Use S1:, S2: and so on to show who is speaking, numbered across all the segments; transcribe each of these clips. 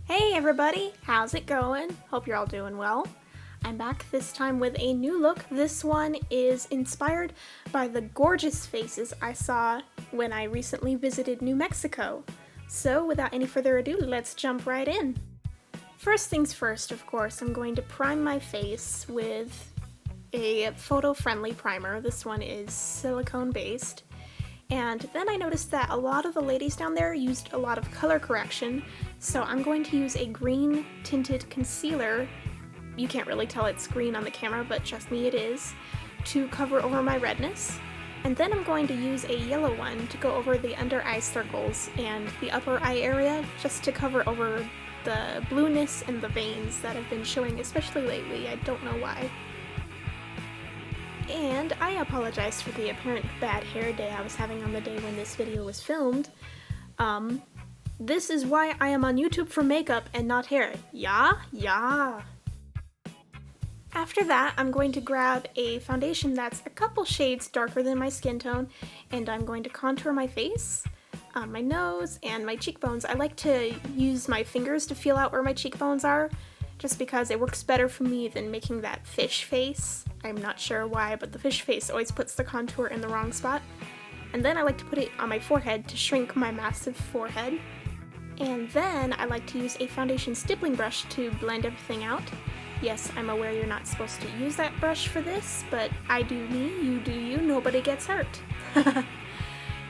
S1: Hey everybody, how's it going? Hope you're all doing well. I'm back this time with a new look. This one is inspired by the gorgeous faces I saw when I recently visited New Mexico. So without any further ado, let's jump right in. First things first, of course, I'm going to prime my face with a photo-friendly primer. This one is silicone based. And then I noticed that a lot of the ladies down there used a lot of color correction, so I'm going to use a green tinted concealer. You can't really tell it's green on the camera, but trust me, it is, to cover over my redness. And then I'm going to use a yellow one to go over the under eye circles and the upper eye area, just to cover over the blueness and the veins that have been showing, especially lately. I don't know why. And I apologize for the apparent bad hair day I was having on the day when this video was filmed. This is why I am on YouTube for makeup and not hair. Yeah. After that, I'm going to grab a foundation that's a couple shades darker than my skin tone, and I'm going to contour my face, my nose, and my cheekbones. I like to use my fingers to feel out where my cheekbones are, just because it works better for me than making that fish face. I'm not sure why, but the fish face always puts the contour in the wrong spot. And then I like to put it on my forehead to shrink my massive forehead. And then I like to use a foundation stippling brush to blend everything out. Yes, I'm aware you're not supposed to use that brush for this, but I do me, you do you, nobody gets hurt.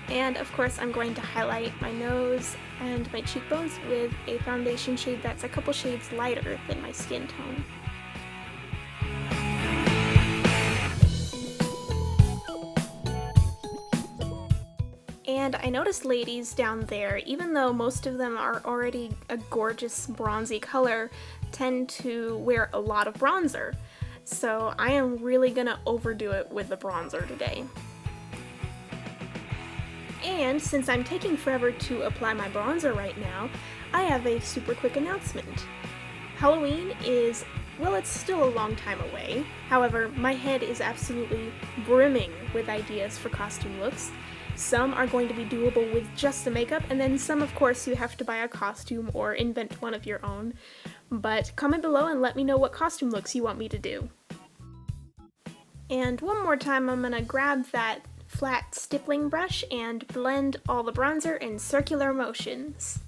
S1: And of course I'm going to highlight my nose and my cheekbones with a foundation shade that's a couple shades lighter than my skin tone. And I noticed ladies down there, even though most of them are already a gorgeous bronzy color, tend to wear a lot of bronzer. So I am really gonna overdo it with the bronzer today. And since I'm taking forever to apply my bronzer right now, I have a super quick announcement. Halloween is, well, it's still a long time away. However, my head is absolutely brimming with ideas for costume looks. Some are going to be doable with just the makeup, and then some, of course, you have to buy a costume or invent one of your own. But comment below and let me know what costume looks you want me to do. And one more time, I'm gonna grab that flat stippling brush and blend all the bronzer in circular motions.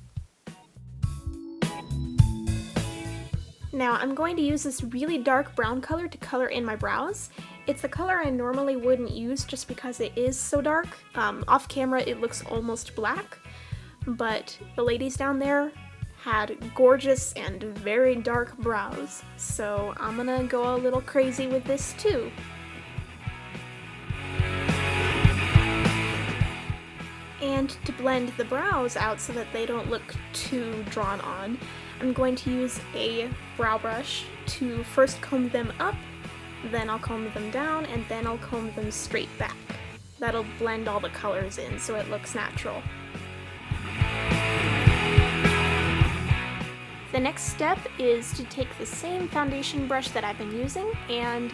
S1: Now I'm going to use this really dark brown color to color in my brows. It's a color I normally wouldn't use just because it is so dark. Off camera it looks almost black, but the ladies down there had gorgeous and very dark brows, so I'm gonna go a little crazy with this too. And to blend the brows out so that they don't look too drawn on, I'm going to use a brow brush to first comb them up, then I'll comb them down, and then I'll comb them straight back. That'll blend all the colors in so it looks natural. The next step is to take the same foundation brush that I've been using and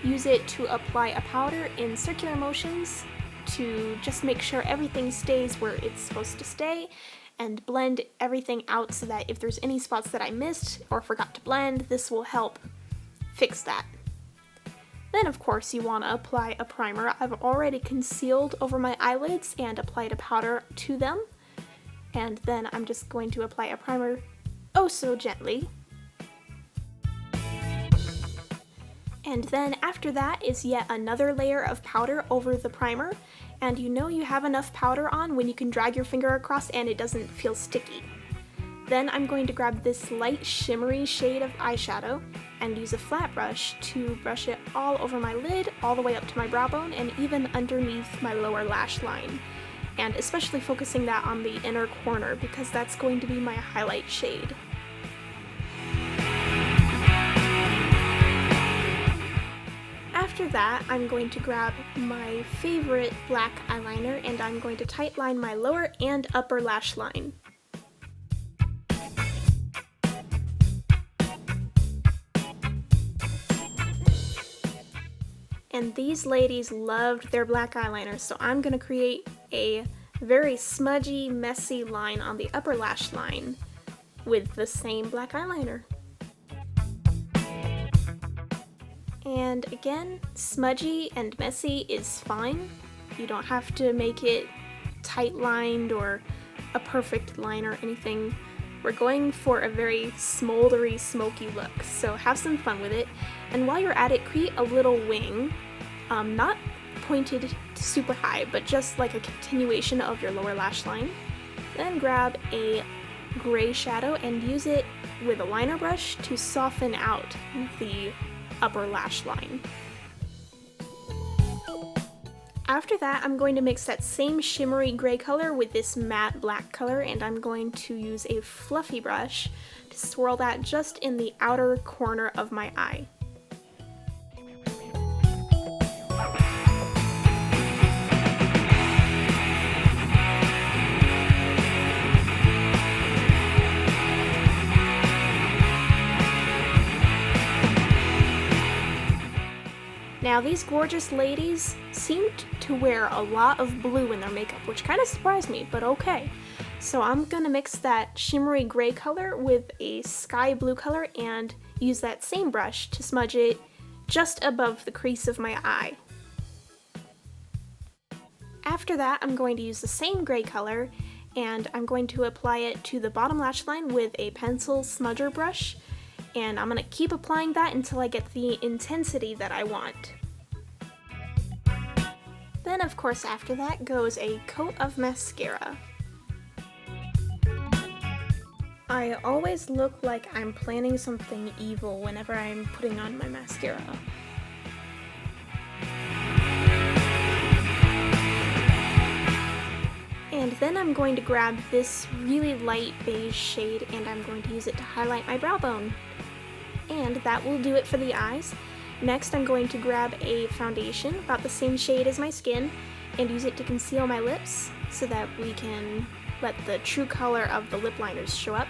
S1: use it to apply a powder in circular motions to just make sure everything stays where it's supposed to stay and blend everything out so that if there's any spots that I missed or forgot to blend, this will help fix that. Then of course you want to apply a primer. I've already concealed over my eyelids and applied a powder to them. And then I'm just going to apply a primer oh so gently. And then after that is yet another layer of powder over the primer, and you know you have enough powder on when you can drag your finger across and it doesn't feel sticky. Then I'm going to grab this light shimmery shade of eyeshadow and use a flat brush to brush it all over my lid, all the way up to my brow bone, and even underneath my lower lash line. And especially focusing that on the inner corner because that's going to be my highlight shade. After that, I'm going to grab my favorite black eyeliner and I'm going to tight line my lower and upper lash line. And these ladies loved their black eyeliner, so I'm going to create a very smudgy, messy line on the upper lash line with the same black eyeliner. And again, smudgy and messy is fine. You don't have to make it tight lined or a perfect line or anything. We're going for a very smoldery, smoky look, so have some fun with it. And while you're at it, create a little wing, not pointed super high, but just like a continuation of your lower lash line. Then grab a gray shadow and use it with a liner brush to soften out the upper lash line. After that, I'm going to mix that same shimmery gray color with this matte black color, and I'm going to use a fluffy brush to swirl that just in the outer corner of my eye. Now, these gorgeous ladies seemed to wear a lot of blue in their makeup, which kind of surprised me, but okay. So I'm gonna mix that shimmery gray color with a sky blue color and use that same brush to smudge it just above the crease of my eye. After that, I'm going to use the same gray color and I'm going to apply it to the bottom lash line with a pencil smudger brush. And I'm gonna keep applying that until I get the intensity that I want. Then, of course, after that goes a coat of mascara. I always look like I'm planning something evil whenever I'm putting on my mascara. And then I'm going to grab this really light beige shade and I'm going to use it to highlight my brow bone. And that will do it for the eyes. Next, I'm going to grab a foundation about the same shade as my skin and use it to conceal my lips so that we can let the true color of the lip liners show up.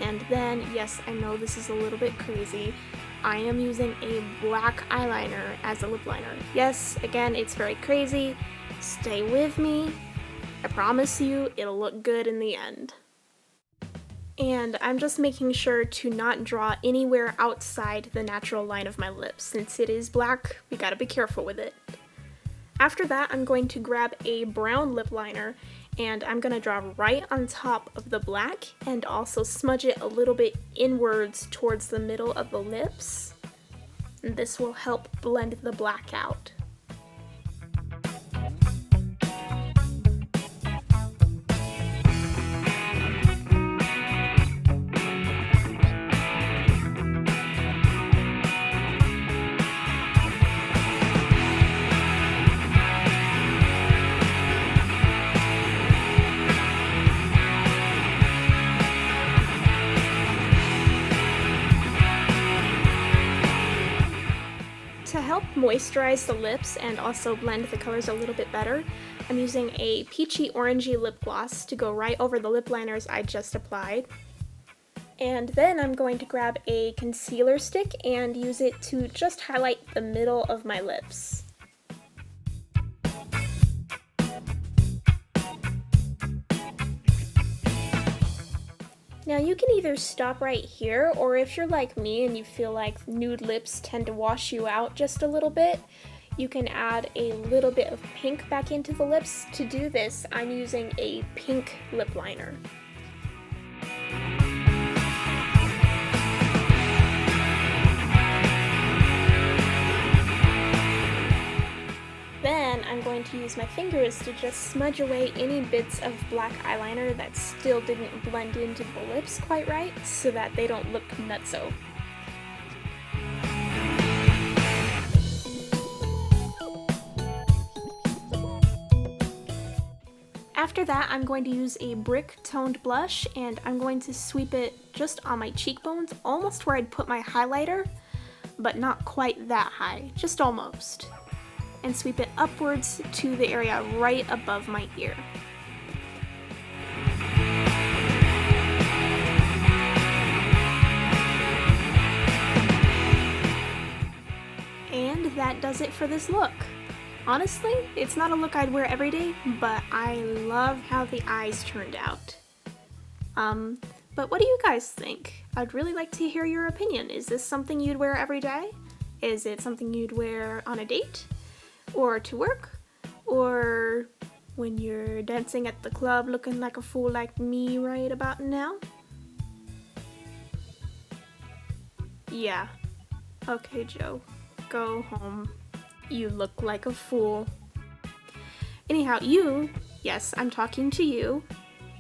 S1: And then, yes, I know this is a little bit crazy, I am using a black eyeliner as a lip liner. Yes, again, it's very crazy. Stay with me. I promise you, it'll look good in the end. And I'm just making sure to not draw anywhere outside the natural line of my lips. Since it is black, we gotta be careful with it. After that, I'm going to grab a brown lip liner and I'm gonna draw right on top of the black and also smudge it a little bit inwards towards the middle of the lips. And this will help blend the black out. To help moisturize the lips and also blend the colors a little bit better, I'm using a peachy orangey lip gloss to go right over the lip liners I just applied. And then I'm going to grab a concealer stick and use it to just highlight the middle of my lips. Now you can either stop right here, or if you're like me and you feel like nude lips tend to wash you out just a little bit, you can add a little bit of pink back into the lips. To do this, I'm using a pink lip liner. Then I'm going to use my fingers to just smudge away any bits of black eyeliner that still didn't blend into the lips quite right so that they don't look nutso. After that, I'm going to use a brick toned blush and I'm going to sweep it just on my cheekbones, almost where I'd put my highlighter, but not quite that high, just almost. And sweep it upwards to the area right above my ear. And that does it for this look. Honestly, it's not a look I'd wear every day, but I love how the eyes turned out. But what do you guys think? I'd really like to hear your opinion. Is this something you'd wear every day? Is it something you'd wear on a date? Or to work? Or when you're dancing at the club looking like a fool like me right about now? Yeah. Okay, Joe. Go home. You look like a fool. Anyhow, yes, I'm talking to you.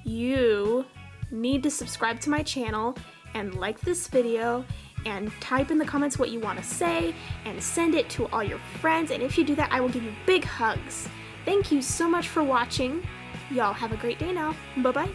S1: You need to subscribe to my channel and like this video and type in the comments what you want to say and send it to all your friends, and if you do that I will give you big hugs. Thank you so much for watching. Y'all have a great day now. Bye bye.